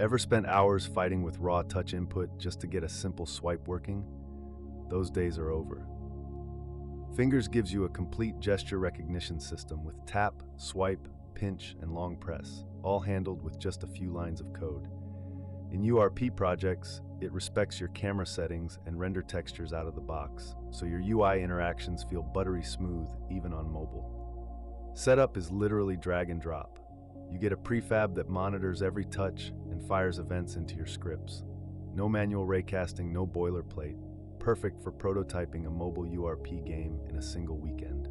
Ever spent hours fighting with raw touch input just to get a simple swipe working? Those days are over. Fingers gives you a complete gesture recognition system with tap, swipe, pinch, and long press, all handled with just a few lines of code. In URP projects, it respects your camera settings and render textures out of the box, so your UI interactions feel buttery smooth even on mobile. Setup is literally drag and drop. You get a prefab that monitors every touch and fires events into your scripts. No manual raycasting, no boilerplate. Perfect for prototyping a mobile URP game in a single weekend.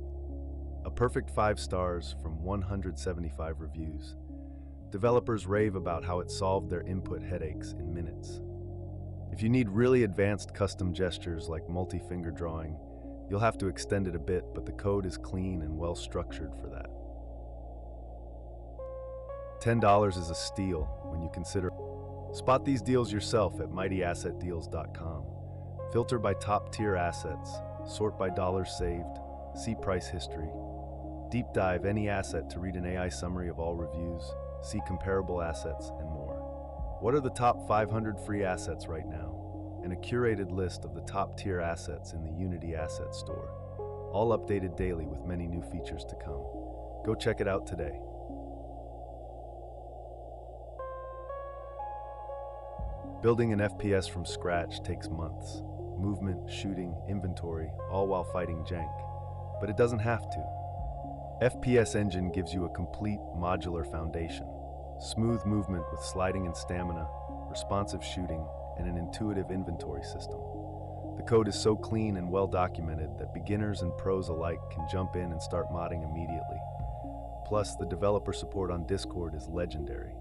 A perfect 5 stars from 175 reviews. Developers rave about how it solved their input headaches in minutes. If you need really advanced custom gestures like multi-finger drawing, you'll have to extend it a bit, but the code is clean and well structured for that. $10 is a steal when you consider. Spot these deals yourself at mightyassetdeals.com. Filter by top-tier assets, sort by dollars saved, see price history. Deep dive any asset to read an AI summary of all reviews, see comparable assets, and more. What are the top 500 free assets right now? And a curated list of the top-tier assets in the Unity Asset Store. All updated daily with many new features to come. Go check it out today. Building an FPS from scratch takes months. Movement, shooting, inventory, all while fighting jank. But it doesn't have to. FPS Engine gives you a complete modular foundation. Smooth movement with sliding and stamina, responsive shooting, and an intuitive inventory system. The code is so clean and well documented that beginners and pros alike can jump in and start modding immediately. Plus, the developer support on Discord is legendary.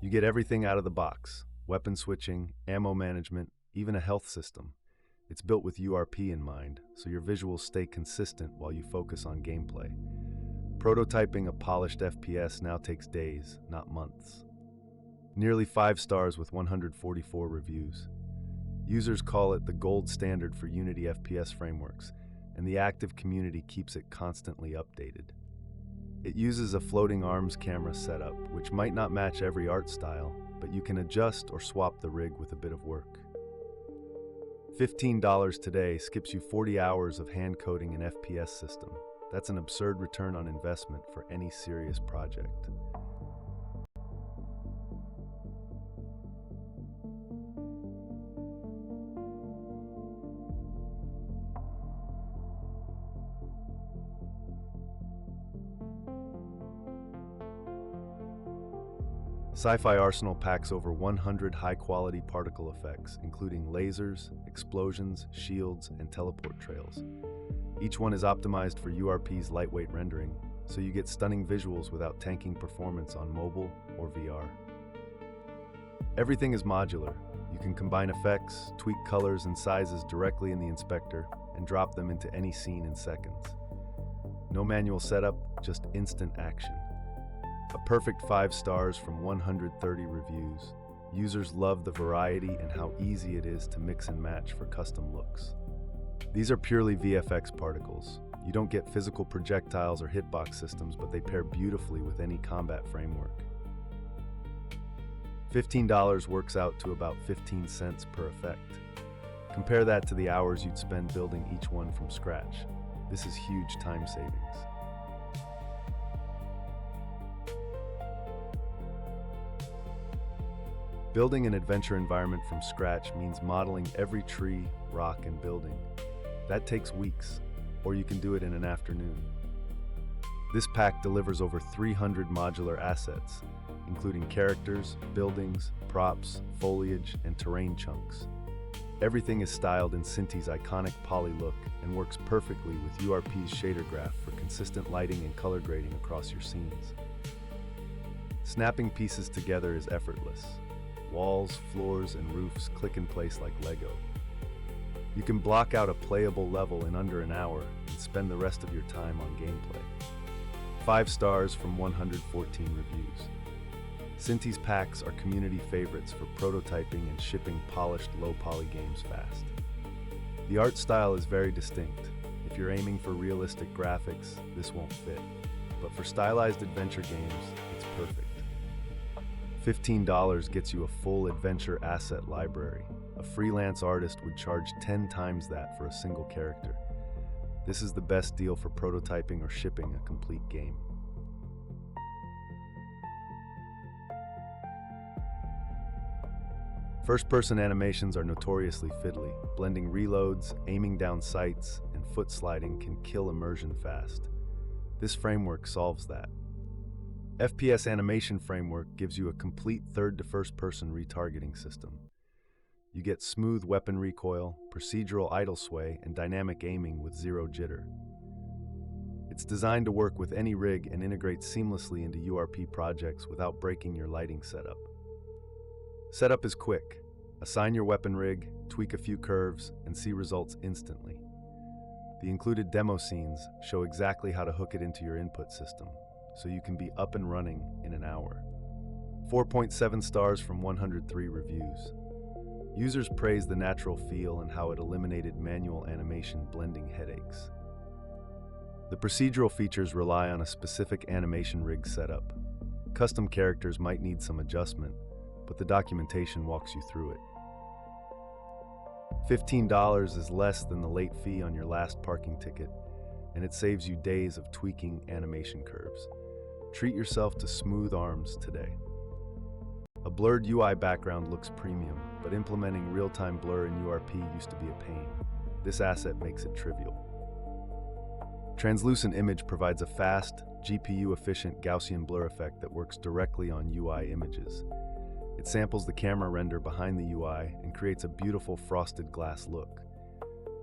You get everything out of the box: weapon switching, ammo management, even a health system. It's built with URP in mind, so your visuals stay consistent while you focus on gameplay. Prototyping a polished FPS now takes days, not months. Nearly 5 stars with 144 reviews. Users call it the gold standard for Unity FPS frameworks, and the active community keeps it constantly updated. It uses a floating arms camera setup, which might not match every art style, but you can adjust or swap the rig with a bit of work. $15 today skips you 40 hours of hand coding an FPS system. That's an absurd return on investment for any serious project. Sci-Fi Arsenal packs over 100 high-quality particle effects, including lasers, explosions, shields, and teleport trails. Each one is optimized for URP's lightweight rendering, so you get stunning visuals without tanking performance on mobile or VR. Everything is modular. You can combine effects, tweak colors and sizes directly in the inspector, and drop them into any scene in seconds. No manual setup, just instant action. A perfect 5 stars from 130 reviews. Users love the variety and how easy it is to mix and match for custom looks. These are purely VFX particles. You don't get physical projectiles or hitbox systems, but they pair beautifully with any combat framework. $15 works out to about 15 cents per effect. Compare that to the hours you'd spend building each one from scratch. This is huge time savings. Building an adventure environment from scratch means modeling every tree, rock, and building. That takes weeks, or you can do it in an afternoon. This pack delivers over 300 modular assets, including characters, buildings, props, foliage, and terrain chunks. Everything is styled in Synty's iconic poly look and works perfectly with URP's shader graph for consistent lighting and color grading across your scenes. Snapping pieces together is effortless. Walls, floors, and roofs click in place like Lego. You can block out a playable level in under an hour and spend the rest of your time on gameplay. 5 stars from 114 reviews. Synty's packs are community favorites for prototyping and shipping polished low-poly games fast. The art style is very distinct. If you're aiming for realistic graphics, this won't fit. But for stylized adventure games, it's perfect. $15 gets you a full adventure asset library. A freelance artist would charge 10 times that for a single character. This is the best deal for prototyping or shipping a complete game. First-person animations are notoriously fiddly. Blending reloads, aiming down sights, and foot sliding can kill immersion fast. This framework solves that. FPS Animation Framework gives you a complete third-to-first-person retargeting system. You get smooth weapon recoil, procedural idle sway, and dynamic aiming with zero jitter. It's designed to work with any rig and integrates seamlessly into URP projects without breaking your lighting setup. Setup is quick. Assign your weapon rig, tweak a few curves, and see results instantly. The included demo scenes show exactly how to hook it into your input system, so you can be up and running in an hour. 4.7 stars from 103 reviews. Users praise the natural feel and how it eliminated manual animation blending headaches. The procedural features rely on a specific animation rig setup. Custom characters might need some adjustment, but the documentation walks you through it. $15 is less than the late fee on your last parking ticket, and it saves you days of tweaking animation curves. Treat yourself to smooth arms today. A blurred UI background looks premium, but implementing real-time blur in URP used to be a pain. This asset makes it trivial. Translucent Image provides a fast, GPU-efficient Gaussian blur effect that works directly on UI images. It samples the camera render behind the UI and creates a beautiful frosted glass look.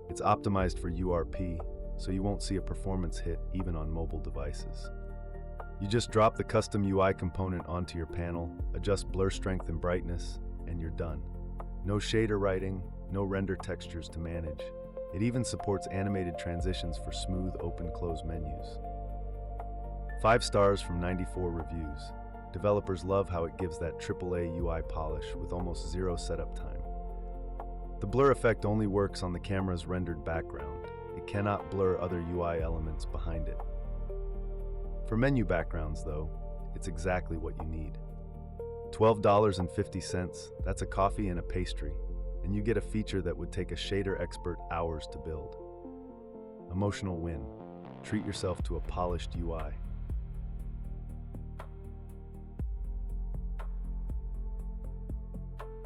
It's optimized for URP, so you won't see a performance hit even on mobile devices. You just drop the custom UI component onto your panel, adjust blur strength and brightness, and you're done. No shader writing, no render textures to manage. It even supports animated transitions for smooth open-close menus. 5 stars from 94 reviews. Developers love how it gives that AAA UI polish with almost zero setup time. The blur effect only works on the camera's rendered background. It cannot blur other UI elements behind it. For menu backgrounds, though, it's exactly what you need. $12.50, that's a coffee and a pastry, and you get a feature that would take a shader expert hours to build. Emotional win. Treat yourself to a polished UI.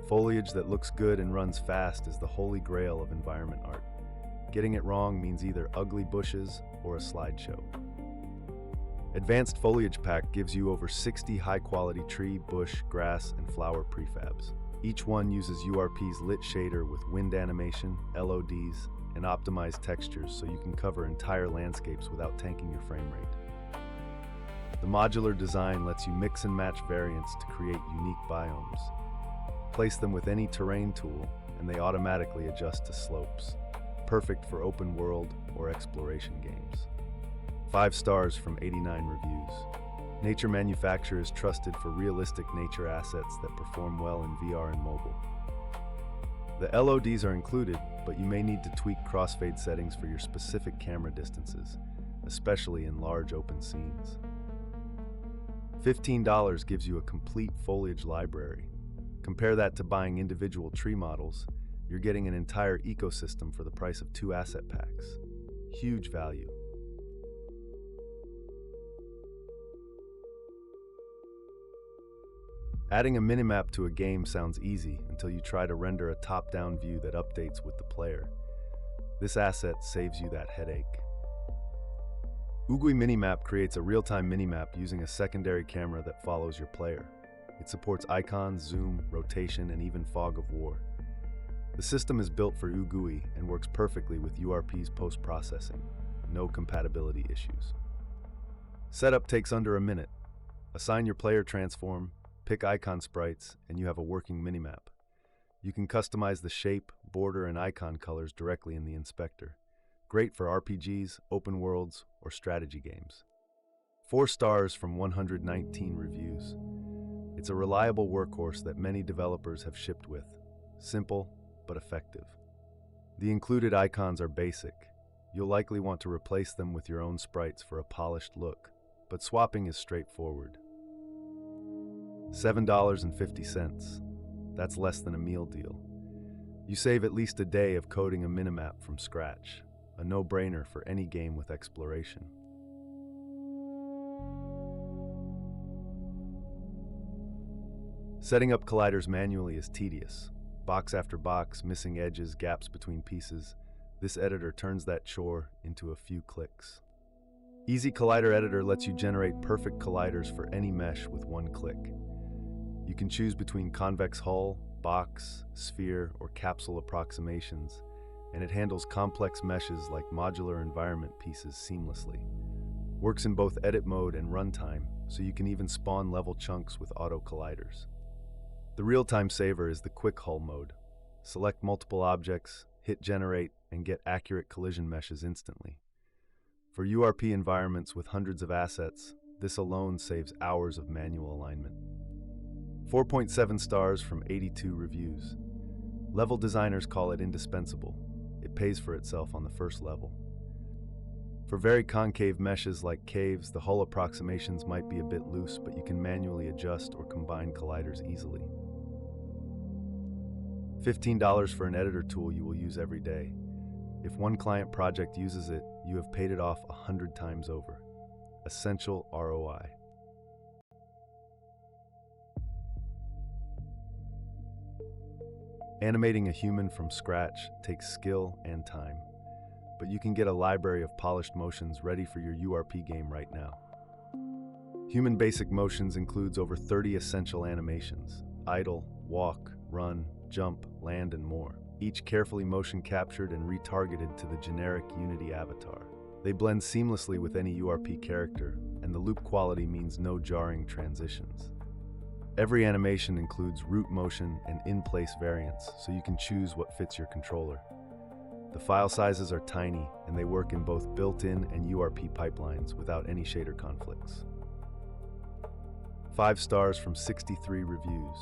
Foliage that looks good and runs fast is the holy grail of environment art. Getting it wrong means either ugly bushes or a slideshow. Advanced Foliage Pack gives you over 60 high-quality tree, bush, grass, and flower prefabs. Each one uses URP's lit shader with wind animation, LODs, and optimized textures so you can cover entire landscapes without tanking your frame rate. The modular design lets you mix and match variants to create unique biomes. Place them with any terrain tool, and they automatically adjust to slopes. Perfect for open world or exploration games. 5 stars from 89 reviews. Nature Manufacture is trusted for realistic nature assets that perform well in VR and mobile. The LODs are included, but you may need to tweak crossfade settings for your specific camera distances, especially in large open scenes. $15 gives you a complete foliage library. Compare that to buying individual tree models. You're getting an entire ecosystem for the price of 2 asset packs. Huge value. Adding a minimap to a game sounds easy until you try to render a top-down view that updates with the player. This asset saves you that headache. UGUI MiniMap creates a real-time minimap using a secondary camera that follows your player. It supports icons, zoom, rotation, and even fog of war. The system is built for UGUI and works perfectly with URP's post-processing. No compatibility issues. Setup takes under a minute. Assign your player transform, pick icon sprites, and you have a working minimap. You can customize the shape, border, and icon colors directly in the inspector. Great for RPGs, open worlds, or strategy games. 4 stars from 119 reviews. It's a reliable workhorse that many developers have shipped with. Simple, but effective. The included icons are basic. You'll likely want to replace them with your own sprites for a polished look, but swapping is straightforward. $7.50. That's less than a meal deal. You save at least a day of coding a minimap from scratch, a no-brainer for any game with exploration. Setting up colliders manually is tedious. Box after box, missing edges, gaps between pieces. This editor turns that chore into a few clicks. Easy Collider Editor lets you generate perfect colliders for any mesh with one click. You can choose between convex hull, box, sphere, or capsule approximations, and it handles complex meshes like modular environment pieces seamlessly. Works in both edit mode and runtime, so you can even spawn level chunks with auto colliders. The real-time saver is the quick hull mode. Select multiple objects, hit generate, and get accurate collision meshes instantly. For URP environments with hundreds of assets, this alone saves hours of manual alignment. 4.7 stars from 82 reviews. Level designers call it indispensable. It pays for itself on the first level. For very concave meshes like caves, the hull approximations might be a bit loose, but you can manually adjust or combine colliders easily. $15 for an editor tool you will use every day. If one client project uses it, you have paid it off 100 times over. Essential ROI. Animating a human from scratch takes skill and time, but you can get a library of polished motions ready for your URP game right now. Human basic motions includes over 30 essential animations: idle, walk, run, jump, land, and more, each carefully motion captured and retargeted to the generic Unity avatar. They blend seamlessly with any URP character, and the loop quality means no jarring transitions. Every animation includes root motion and in-place variants, so you can choose what fits your controller. The file sizes are tiny, and they work in both built-in and URP pipelines without any shader conflicts. 5 stars from 63 reviews.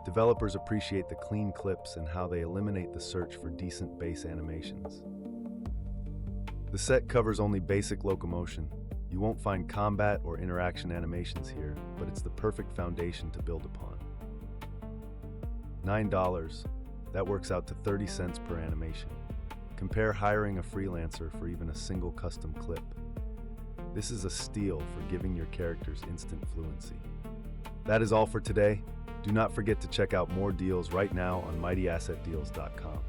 Developers appreciate the clean clips and how they eliminate the search for decent base animations. The set covers only basic locomotion. You won't find combat or interaction animations here, but it's the perfect foundation to build upon. $9, that works out to 30 cents per animation. Compare hiring a freelancer for even a single custom clip. This is a steal for giving your characters instant fluency. That is all for today. Do not forget to check out more deals right now on mightyassetdeals.com.